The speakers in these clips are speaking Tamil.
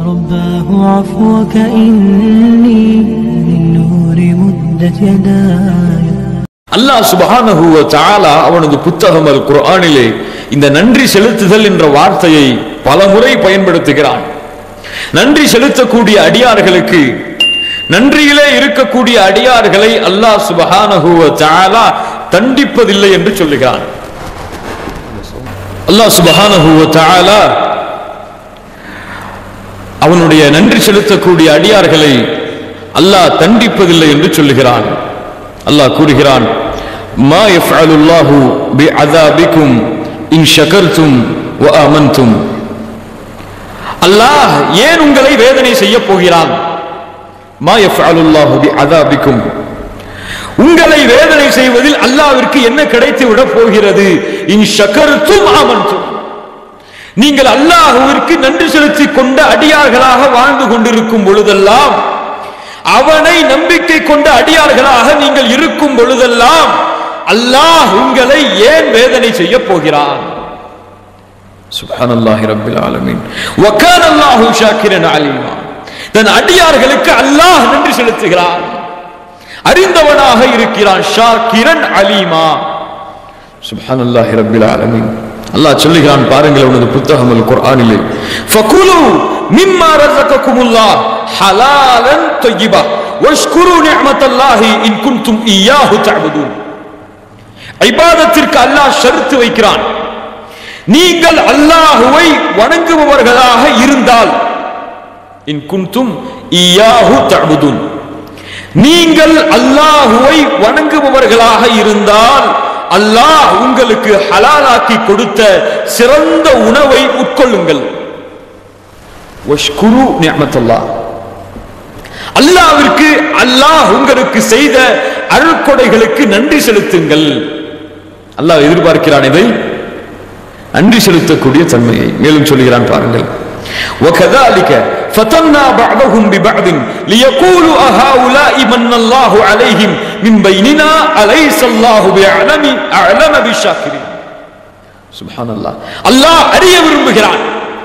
رباه عفوك إني من نور مدت يداي. அல்லாஹ் சுப்ஹானஹு வ தஆலா அவனது புத்தகம் அல் குர்ஆனிலே இந்த நன்றி செலுத்துதல் என்ற வார்த்தையை பலமுறை பயன்படுத்துகிறான். நன்றி செலுத்தக்கூடிய அடியார்களுக்கு, நன்றியிலே இருக்கக்கூடிய அடியார்களை அல்லாஹ் சுப்ஹானஹு வ தஆலா தண்டிப்பதில்லை என்று சொல்லுகிறான். அல்லாஹ் சுப்ஹானஹு வ தஆலா அவனுடைய நன்றி செலுத்தக்கூடிய அடியார்களை அல்லாஹ் தண்டிப்பதில்லை என்று சொல்லுகிறான். அல்லாஹ் கூறுகிறான், மா யஃஅலுல்லாஹு பிஅஸாபிக்கும் இன் ஷகர்தும் வ ஆமன்தும். அல்லாஹ் ஏன் உங்களை வேதனை செய்ய போகிறான்? மா யஃஅலுல்லாஹு பிஅஸாபிக்கும், உங்களை வேதனை செய்வதில் அல்லாஹ்விற்கு என்ன கிடைத்து விட போகிறது? இன் ஷகர்தும் ஆமன்தும், நீங்கள் அல்லாஹ்விற்கு நன்றி செலுத்திக் கொண்ட அடியார்களாக வாழ்ந்து கொண்டிருக்கும் பொழுதெல்லாம், அவனை நம்பிக்கை கொண்ட அடியார்களாக நீங்கள் இருக்கும் பொழுதெல்லாம் அல்லாஹ் உங்களை ஏன் வேதனை செய்ய போகிறான்? சுப்ஹானல்லாஹி ரப்பில் ஆலமீன். வ கான அல்லாஹு ஷாக்கிரன் அலீமா. தன் அடியார்களுக்கு அல்லாஹ் நன்றி செலுத்துகிறான், அறிந்தவனாக இருக்கிறான். ஷாக்கிரன் அலீமா. சுப்ஹானல்லாஹி ரப்பில் ஆலமீன். அல்லாஹ் சொல்லுகிறான், பாருங்கள் அவனது புத்தகம் அல் குர்ஆனிலே, ஃபகுலு மிம்மா ரஸககுமுல்லாஹ் ஹலாலன் தய்யிபா வஷ்குரு நிஅமத்தல்லாஹி இன் குன்தும் இய்யாஹு தஅபுதூன். இபாதத்திற்கு அல்லாஹ் ஷர்த் வைக்கிறான். நீங்கள் அல்லாஹ்வை வணங்குபவர்களாக இருந்தால், இன் குன்தும் இய்யாஹு தஅபுதூன், நீங்கள் அல்லாஹ்வை வணங்குபவர்களாக இருந்தால் அல்லாஹ் உங்களுக்கு ஹலாலாக்கி கொடுத்த சிறந்த உணவை உட்கொள்ளுங்கள். வஷ்குரு நிஅமத்தல்லாஹ், அல்லாஹ்விற்கு அல்லாஹ் உங்களுக்கு செய்த அருள்கொடைகளுக்கு நன்றி செலுத்துங்கள். அல்லாஹ் எதிர்பார்க்கிறான் இதை, நன்றி செலுத்தக்கூடிய தன்மையை. மேலும் சொல்கிறான், பாருங்கள், وَكَذَلِكَ فَتَنَّا بَعْضَهُمْ بِبَعْضٍ لِيَقُولُوا أَهَؤُلَاءِ مَنَّ اللَّهُ عَلَيْهِمْ مِنْ بَيْنِنَا أَلَيْسَ اللَّهُ بِأَعْلَمَ بِالشَّاكِرِينَ. சுப்ஹானல்லாஹ். அல்லாஹ் அறிய விரும்புகிறான்,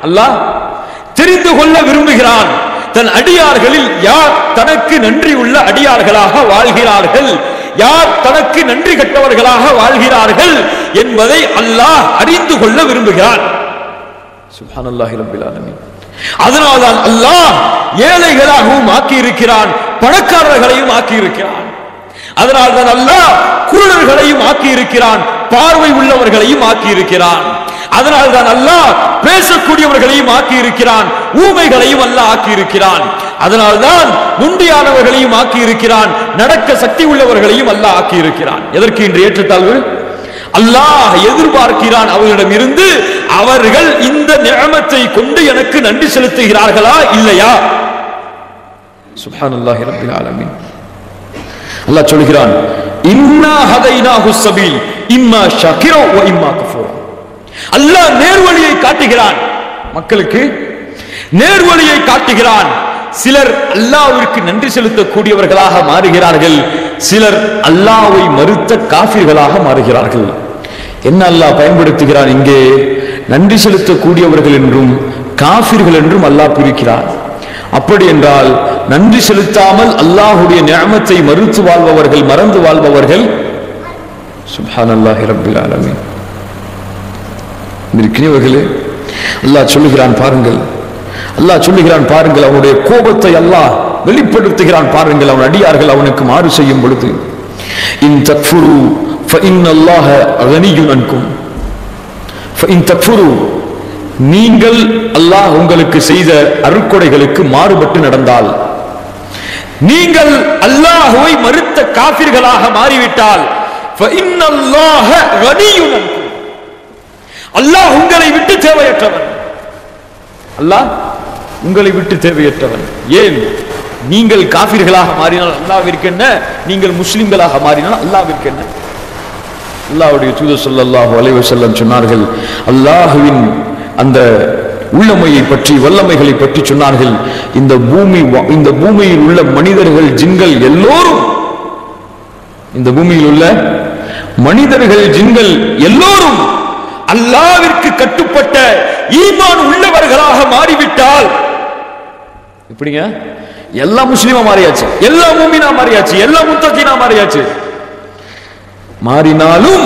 அல்லாஹ் தெரிந்து கொள்ள விரும்புகிறான், தன் அடியார்களில் யார் தனக்கு நன்றி உள்ள அடியார்களாக வாழ்கிறார்கள், யார் தனக்கு நன்றி கட்டவர்களாக வாழ்கிறார்கள் என்பதை அல்லாஹ் அறிந்து கொள்ள விரும்புகிறான். சுப்ஹானல்லாஹி ரப்பில் ஆலமீன். அதனால்தான் அல்லாஹ் ஏழைகளாகவும் ஆக்கி இருக்கிறான், பணக்காரர்களையும் ஆக்கி இருக்கிறான். அதனால்தான் அல்லாஹ் குருடர்களையும் ஆக்கி இருக்கிறான், பார்வை உள்ளவர்களையும் ஆக்கி இருக்கிறான். அதனால்தான் அல்லாஹ் பேசக்கூடியவர்களையும் ஆக்கி இருக்கிறான், ஊமைகளையும் அல்லாஹ் ஆக்கி இருக்கிறான். அதனால்தான் நுண்டியானவர்களையும் ஆக்கி இருக்கிறான், நடக்க சக்தி உள்ளவர்களையும் அல்லாஹ் ஆக்கி இருக்கிறான். எதற்கு இன்று ஏற்றத்தாழ்வு? அல்லாஹ் எதிர்பார்க்கிறான் அவர்களிடம் இருந்து, அவர்கள் இந்த நிஅமத்தை கொண்டு எனக்கு நன்றி செலுத்துகிறார்களா இல்லையா? சுப்ஹானல்லாஹி ரப்பில் ஆலமீன். அல்லாஹ் சொல்கிறான், இன்னா ஹதைனாஹு ஸபீல் இம்மா ஷாக்கிரா வ இம்மா கஃபூரா. அல்லாஹ் நேர்வழியை காட்டுகிறான், மக்களுக்கு நேர்வழியை காட்டுகிறான். சிலர் அல்லாஹ்விற்கு நன்றி செலுத்தக்கூடியவர்களாக மாறுகிறார்கள், சிலர் அல்லாஹ்வை மறுத்த காஃபிர்களாக மாறுகிறார்கள். என்ன அல்லாஹ் பயன்படுத்துகிறான் இங்கே? நன்றி செலுத்தக்கூடியவர்கள் என்றும் காஃபிர்கள் என்றும் அல்லாஹ் பிரிக்கிறான். அப்படி என்றால் நன்றி செலுத்தாமல் அல்லாஹ்வுடைய நிஅமத்தை மறுத்து வாழ்பவர்கள், மறந்து வாழ்பவர்கள், சுப்ஹானல்லாஹி ரப்பில் ஆலமீன். இருக்கிறவர்களே, அல்லாஹ் சொல்லுகிறான் பாருங்கள், அல்லாஹ் சொல்லுகிறான் பாருங்கள், அவனுடைய கோபத்தை அல்லாஹ் வெளிப்படுத்துகிறான் பாருங்கள். அவன் அடியார்கள் அவனுக்கு மாறு செய்யும் பொழுது, இன் தக்ஃபுரு ஃபஇன்னல்லாஹ கனியுன் அன்கும். ஃபஇன் தக்ஃபுரு, நீங்கள் அல்லாஹ் உங்களுக்கு செய்த அருட்கொடைகளுக்கு மாறுபட்டு நடந்தால், நீங்கள் அல்லாஹ்வை மறுத்த காஃபிர்களாக மாறிவிட்டால், ஃபஇன்னல்லாஹ கனியுன் அன்கும், அல்லாஹ் உங்களை விட்டு தேவையற்றவன். அல்லாஹ் உங்களை விட்டு தேவையற்றவன். ஏன்? நீங்கள் காஃபிர்களாக மாறினால் அல்லாஹ்விற்கு என்ன, நீங்கள் முஸ்லிம்களாக மாறினால் அல்லாஹ்விற்கு என்ன? அல்லாஹ்வுடைய தூதர் ஸல்லல்லாஹு அலைஹி வஸல்லம் சொன்னார்கள், அல்லாஹ்வின் அந்த உள்ளமையை பற்றி, வல்லமைகளை பற்றி சொன்னார்கள். இந்த பூமியில் உள்ள மனிதர்கள், ஜின்கள் எல்லோரும், இந்த பூமியில் உள்ள மனிதர்கள், ஜின்கள் எல்லோரும் அல்லாஹ்விற்கு கட்டுப்பட்ட ஈமான் உள்ளவர்களாக மாறிவிட்டால் இப்படிங்க எல்லா முஸ்லிமா மாறியாச்சு, எல்லா மூமினா மாறியாச்சு, எல்லா முத்தகீனா மாறியாச்சு. மாறினாலும்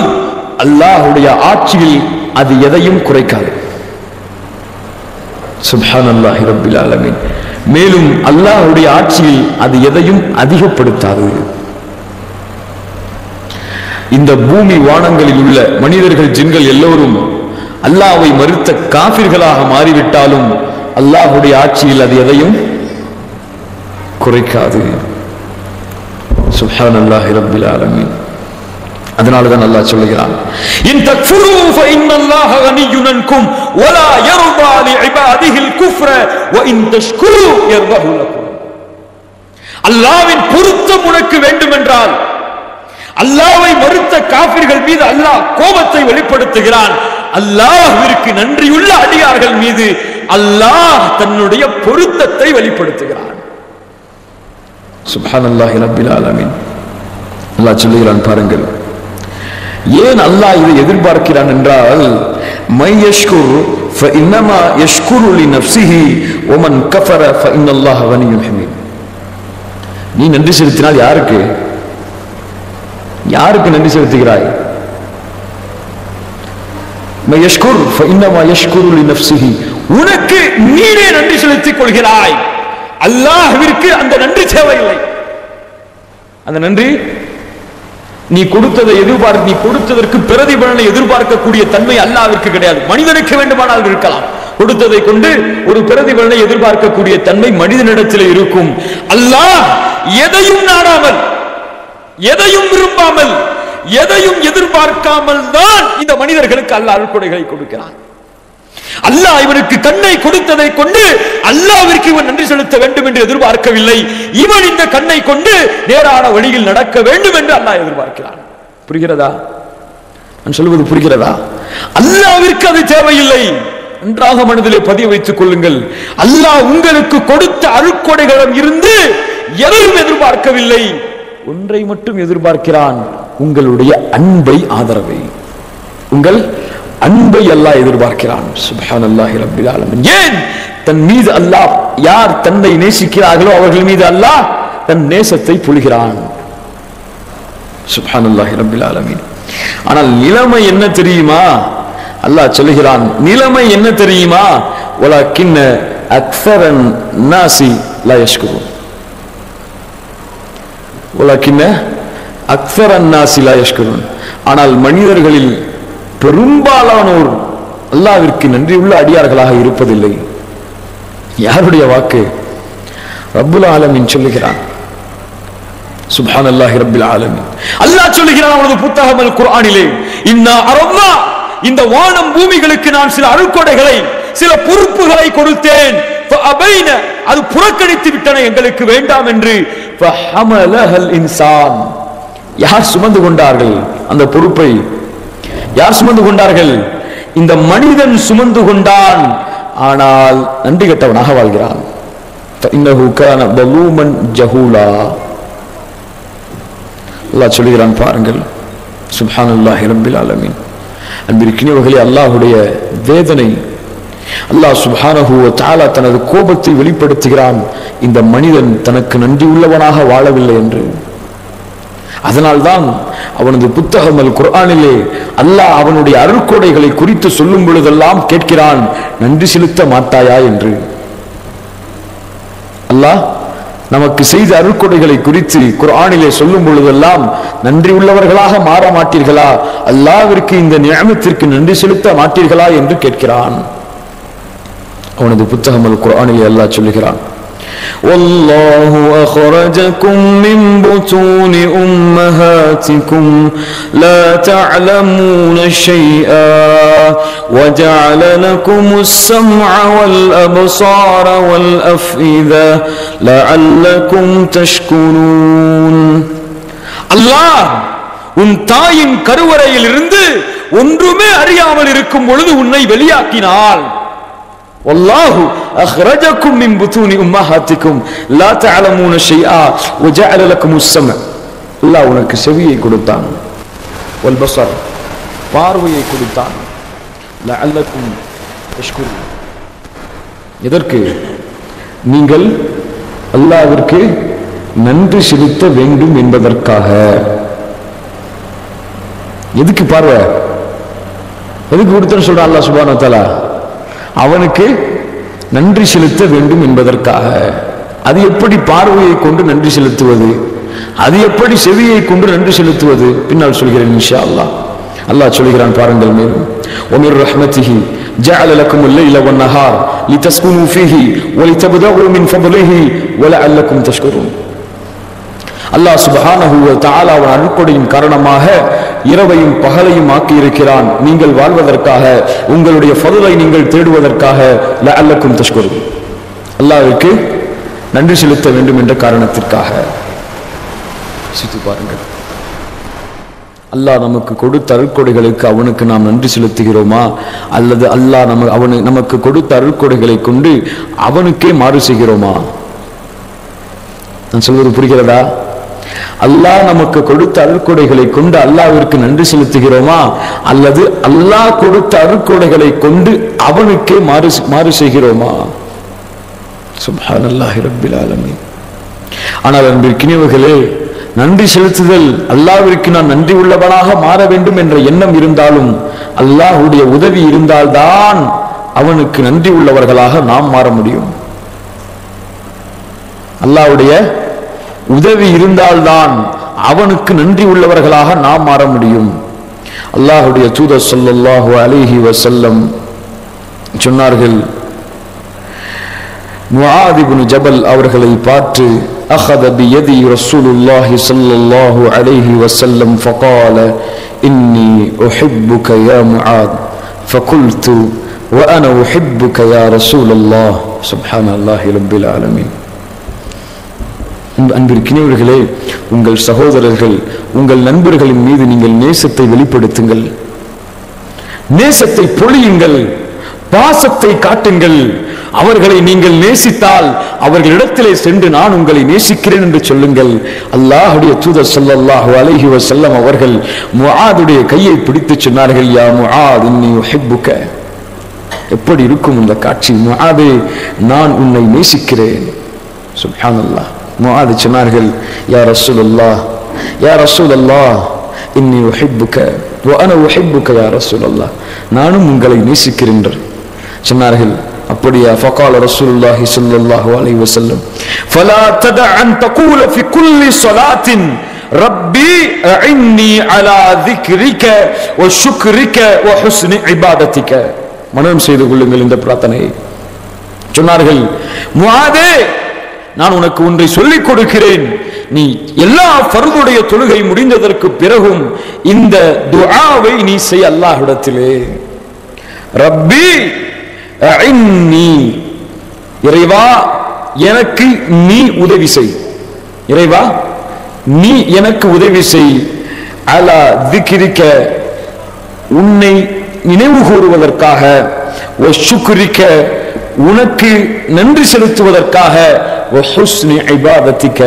அல்லாஹ்வுடைய ஆட்சியில் அது எதையும் குறைக்காது. சுப்ஹானல்லாஹி ரப்பில் ஆலமீன். மேலும் அல்லாஹ்வுடைய ஆட்சியில் அது எதையும் அதிகப்படுத்தாது. இந்த பூமி வானங்களில் உள்ள மனிதர்கள் ஜின்கள் எல்லோரும் அல்லாஹ்வை மறுத்த காஃபிர்களாக மாறிவிட்டாலும் அல்லாஹ்வுடைய ஆட்சியில் அது எதையும் குறைக்காது. சுப்ஹானல்லாஹி ரப்பில் ஆலமீன். அதனாலதான் அல்லாஹ் சொல்லுகிறான், இன் தக்ஃபுரு ஃபஇன்னல்லாஹ கனிய்யுன் அன்கும் வலா யர்தா லிஇபாதிஹில் குஃப்ர வ இன் தஷ்குரு யர்தஹு லக்கும். அல்லாஹ்வின் பொருத்தம் உனக்கு வேண்டுமென்றால் அல்லாஹ்வை மறுத்த காஃபிர்கள் மீது அல்லாஹ் கோபத்தை வெளிப்படுத்துகிறான். அல்லாஹ்விற்கு நன்றியுள்ள அடியார்கள் மீது அல்லாஹ் தன்னுடைய பொருத்தத்தை வெளிப்படுத்துகிறான். சுப்ஹானல்லாஹி ரப்பில் ஆலமீன். அல்லாஹ் சொல்லுகிறான் பாருங்கள், ஏன் அல்லாஹ் இதை எதிர்பார்க்கிறான் என்றால், மை யஷ்குர் ஃபஇன்னமா யஷ்குரு லினஃப்ஸிஹி வமன் கஃபர ஃபஇன்னல்லாஹ கனிய்யுன் ஹமீத். நீ நன்றி செலுத்தினால் யாருக்கு நன்றி செலுத்துகிறாய்? மை யஷ்குர் ஃபஇன்னமா யஷ்குரு லினஃப்ஸிஹி, உனக்கு நீனே நன்றி செலுத்திக் கொள்கிறாய். அல்லாஹ்விற்கு அந்த நன்றி தேவையில்லை. அந்த நன்றி நீ கொடுத்ததை நீ கொடுத்ததற்கு பிரதிபலனை எதிர்பார்க்கக்கூடிய தன்மை அல்லாஹ்விற்கு கிடையாது. மனிதனுக்கு வேண்டுமானால் இருக்கலாம். கொடுத்ததை கொண்டு ஒரு பிரதிபலனை எதிர்பார்க்கக்கூடிய தன்மை மனிதனிடத்தில் இருக்கும். அல்லாஹ் எதையும் நாடாமல், எதையும் விரும்பாமல், எதையும் எதிர்பார்க்காமல் தான் இந்த மனிதர்களுக்கு அல்லாஹ் அருட்கொடைகளை கொடுக்கிறான். அல்லாஹ் இவனுக்கு கண்ணை கொடுத்ததை கொண்டு அல்லாஹ்விற்கு இவன் நன்றி செலுத்த வேண்டும் என்று எதிர்பார்க்கவில்லை. இவன் இந்த கண்ணை கொண்டு நேரான வழியில் நடக்க வேண்டும் என்று அல்லாஹ் எதிர்பார்க்கிறான். புரிகிறதா? நான் சொல்வது புரிகிறதா? அல்லாஹ்விற்கு அது தேவையில்லை. நன்றாக மனதிலே பதிய வைத்துக் கொள்ளுங்கள். அல்லாஹ் உங்களுக்கு கொடுத்த அருட்கொடைகளிடம் இருந்து எதையும் எதிர்பார்க்கவில்லை. ஒன்றை மட்டும் எதிர்பார்க்கிறான், உங்களுடைய அன்பை, ஆதரவை. உங்கள் அன்பை அல்லாஹ் எதிர்பார்க்கிறான். சுப்ஹானல்லாஹி ரப்பில் ஆலமீன். ஏன்? தன் மீது அல்லாஹ், யார் தன்னை நேசிக்கிறார்களோ அவர்கள் மீது அல்லாஹ் தன் நேசத்தை பொழிகிறான். சுப்ஹானல்லாஹி ரப்பில் ஆலமீன். ஆனால் நிலைமை என்ன தெரியுமா? அல்லாஹ் சொல்லுகிறான், நிலைமை என்ன தெரியுமா? வலக்கின்ன அக்ஸரன் நாஸி லா யஷ்குரூன். வலக்கின்ன அக்ஸரன் நாஸி லா யஷ்குரூன். ஆனால் மனிதர்களில் பெரும்பாலானோர் அல்லாஹ்விற்கு நன்றியுள்ள அடியார்களாக இருப்பதில்லை. யாருடைய வாக்கு? ரப்புல் ஆலமீன் சொல்லுகிறான். சுப்ஹானல்லாஹி ரப்பில் ஆலமீன். அல்லாஹ் சொல்லுகிறான் அவனது புத்தகம் அல் குர்ஆனிலே, இன்னா அரப்னா, இந்த வானம் பூமிகளுக்கு நான் சில அருட்கொடைகளை, சில பொறுப்புகளை கொடுத்தேன். ஃபஅபைன, அது புறக்கணித்து விட்டன, எங்களுக்கு வேண்டாம் என்று. ஃபஹமலஹல் இன்சான், யார் சுமந்து கொண்டார்கள் அந்த பொறுப்பை? யார் சுமந்து கொண்டார்கள்? இந்த மனிதன் சுமந்து கொண்டான். ஆனால் நன்றி கெட்டவனாக வாழ்கிறான். இன்னஹு கான பலூமன் ஜஹூலா. அல்லாஹ் சொல்லுகிறான் பாருங்கள். சுப்ஹானல்லாஹி ரப்பில் ஆலமீன். அன்பிற்கினியவர்களே, அல்லாஹ்வுடைய வேதனை. அல்லாஹ் சுப்ஹானஹு வ தஆலா தனது கோபத்தை வெளிப்படுத்துகிறான், இந்த மனிதன் தனக்கு நன்றி உள்ளவனாக வாழவில்லை என்று. அதனால்தான் அவனது புத்தகம் அல் குர்ஆனிலே அல்லாஹ் அவனுடைய அருட்கொடைகளை குறித்து சொல்லும் பொழுதெல்லாம் கேட்கிறான், நன்றி செலுத்த மாட்டாயா என்று. அல்லாஹ் நமக்கு செய்த அருட்கொடைகளை குறித்து குர்ஆனிலே சொல்லும் பொழுதெல்லாம் நன்றி உள்ளவர்களாக மாற மாட்டீர்களா, அல்லாஹ்விற்கு இந்த நிஅமத்திற்கு நன்றி செலுத்த மாட்டீர்களா என்று கேட்கிறான். அவனது புத்தகம் அல் குர்ஆனிலே அல்லாஹ் சொல்லுகிறான், والله أخرجكم من بطون أمهاتكم لا تعلمون شيئا وجعل لكم السمع والأبصار والأفئدة لعلكم تشكرون. அல்லாஹ் உன் தாயின் கருவறையில் இருந்து ஒன்றுமே அறியாமல் இருக்கும் பொழுது உன்னை வெளியாக்கினாள். வல்லாஹு அக்ரஜக்கும் மின் புத்தூனி உம்மஹாத்திக்கும் லா தஅலமூன ஷைஆ வஜஅல லக்குமுஸ் ஸம்அ. அல்லாஹ் உனக்கு செவியை கொடுத்தான், வல் பஸர், பார்வையை கொடுத்தான், லஅல்லக்கும் தஷ்குரூன், எதற்கு? நீங்கள் அல்லாஹ்விற்கு நன்றி செலுத்த வேண்டும் என்பதற்காக. எதுக்கு பார்வை? எதுக்கு கொடுத்தன்னு சொல்றான் அல்லாஹ் சுப்ஹானஹு வ தஆலா? அவனுக்கு நன்றி செலுத்த வேண்டும் என்பதற்காக. அது எப்படி பார்வையை கொண்டு நன்றி செலுத்துவது? அது எப்படி செவியை கொண்டு நன்றி செலுத்துவது? பின்னால் சொல்கிறேன் இன்ஷா அல்லாஹ். அல்லாஹ் சொல்கிறான் பாருங்கள். மேலும் وَمِنْ رَحْمَتِهِ جَعَلَ لَكُمُ اللَّيْلَ وَالنَّهَارَ لِتَسْكُنُوا فِيهِ وَلِتَبْتَغُوا مِنْ فَضْلِهِ وَلَعَلَّكُمْ تَشْكُرُونَ. அல்லாஹ் சுப்ஹானஹு வ தஆலா அவன் அருட்கொடையின் காரணமாக இரவையும் பகலையும் ஆக்கி இருக்கிறான், நீங்கள் வாழ்வதற்காக, உங்களுடைய ஃபضலை நீங்கள் தேடுவதற்காக. லஅல்லக்கும் தஷ்குரூன், அல்லாஹ்வுக்கு நன்றி செலுத்த வேண்டும் என்ற காரணத்திற்காக. சித்து பாருங்கள், அல்லாஹ் நமக்கு கொடுத்த அருட்கொடைகளுக்கு அவனுக்கு நாம் நன்றி செலுத்துகிறோமா, அல்லது அல்லாஹ் நமக்கு கொடுத்த அருட்கொடைகளை கொண்டு அவனுக்கே மாறு செய்கிறோமா? நான் சொல்வது புரிகிறதா? அல்லாஹ் நமக்கு கொடுத்த அருட்கொடைகளை கொண்டு அல்லாஹ்விற்கு நன்றி செலுத்துகிறோமா, அல்லது அல்லாஹ் கொடுத்த அருட்கொடைகளை கொண்டு அவனுக்கே மாறு செய்கிறோமா? சுப்ஹானல்லாஹி ரப்பில் ஆலமீன். ஆனால் அன்பிற்கினியவர்களே, நன்றி செலுத்துதல், அல்லாஹ்விற்கு நான் நன்றி உள்ளவனாக மாற வேண்டும் என்ற எண்ணம் இருந்தாலும் அல்லாஹ்வுடைய உதவி இருந்தால்தான் அவனுக்கு நன்றி உள்ளவர்களாக நாம் மாற முடியும். அல்லாஹ்வுடைய உதவி இருந்தால்தான் அவனுக்கு நன்றி உள்ளவர்களாக நாம் மாற முடியும். அல்லாஹ்வுடைய தூதர் ஸல்லல்லாஹு அலைஹி வஸல்லம் சொன்னார்கள், முஆத் இப்னு ஜபல் அவர்களை பார்த்து, அஹத பியதி ரசூலுல்லாஹி ஸல்லல்லாஹு அலைஹி வஸல்லம் ஃபகால இன்னி உஹிப்புக யா முஆத் ஃபகுல்து வ அனா உஹிப்புக யா ரசூலல்லாஹ். சுப்ஹானல்லாஹி ரப்பில் ஆலமீன். அன்பிற்கினியவர்களே, உங்கள் சகோதரர்கள், உங்கள் நண்பர்களின் மீது நீங்கள் நேசத்தை வெளிப்படுத்துங்கள், நேசத்தை பொழியுங்கள், பாசத்தை காட்டுங்கள். அவர்களை நீங்கள் நேசித்தால் அவர்களிடத்திலே சென்று நான் உங்களை நேசிக்கிறேன் என்று சொல்லுங்கள். அல்லாஹ்வுடைய தூதர் ஸல்லல்லாஹு அலைஹி வஸல்லம் அவர்கள் முஆதுடைய கையை பிடித்து சொன்னார்கள், யா முஆத் இன்னி உஹிப்புக. எப்படி இருக்கும் இந்த காட்சி? முஆதே, நான் உன்னை நேசிக்கிறேன். சுப்ஹானல்லாஹ். முஆத் சொன்னார்கள், யா ரசூலல்லாஹ், யா ரசூலல்லாஹ் இன்னி உஹிப்புக வ அனா உஹிப்புக யா ரசூலல்லாஹ், நானும் உங்களை நேசிக்கிறேன் சொன்னார்கள். அப்படியா? ஃபகால ரசூலுல்லாஹி ஸல்லல்லாஹு அலைஹி வஸல்லம், ஃபலா தத அன் தகூல ஃபி குல்லி ஸலாத்தின் ரப்பி அஇன்னி அலா ذிக்ரிக வ ஷுக்ரிக வ ஹுஸ்னி இபாதத்திக. மனனம் செய்து கொள்ளுங்கள் இந்த பிரார்த்தனையை. சொன்னார்கள், முஆதே, நான் உனக்கு ஒன்றை சொல்லிக் கொடுக்கிறேன். நீ எல்லா ஃபர்துடைய தொழுகை முடிந்ததற்கு பிறகும் இந்த துஆவை நீ செய் அல்லாஹ்விடத்திலே. ரப்பி அஇன்னி, இறைவா எனக்கு நீ உதவி செய், இறைவா நீ எனக்கு உதவி செய். அலா ذிக்ரிக, உன்னை நினைவு கூறுவதற்காக, வ ஷுக்ரிக, உனக்கு நன்றி செலுத்துவதற்காக, வ ஹுஸ்னி இபாதத்திக,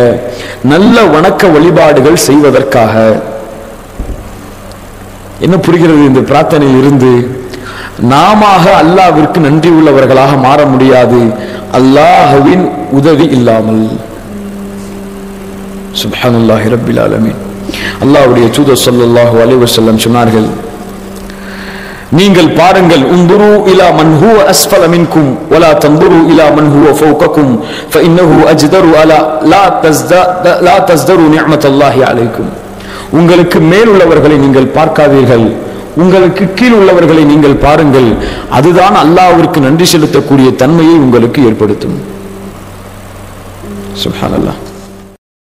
நல்ல வணக்க வழிபாடுகள் செய்வதற்காக. என்ன புரிகிறது இந்த பிரார்த்தனையில் இருந்து? நாம அல்லாஹ்விற்கு நன்றி உள்ளவர்களாக மாற முடியாது அல்லாஹ்வின் உதவி இல்லாமல். சுப்ஹானல்லாஹி ரப்பில் ஆலமீன். அல்லாஹ்வுடைய தூதர் ஸல்லல்லாஹு அலைஹி வஸல்லம் சொன்னார்கள், நீங்கள் பாருங்கள், உந்துரு இலா மன் ஹுவ அஸ்ஃபல மின்கும் வலா தந்துரு இலா மன் ஹுவ ஃபௌகக்கும் ஃபஇன்னஹு அஜ்தரு அலா லா தஸ்தரு நிஅமத்தல்லாஹி அலைக்கும். உங்களுக்கு மேல் உள்ளவர்களை நீங்கள் பார்க்காதீர்கள், உங்களுக்கு கீழ் உள்ளவர்களை நீங்கள் பாருங்கள், அதுதான் அல்லாஹ்விற்கு நன்றி செலுத்தக்கூடிய தன்மையை உங்களுக்கு ஏற்படுத்தும். சுப்ஹானல்லாஹ்.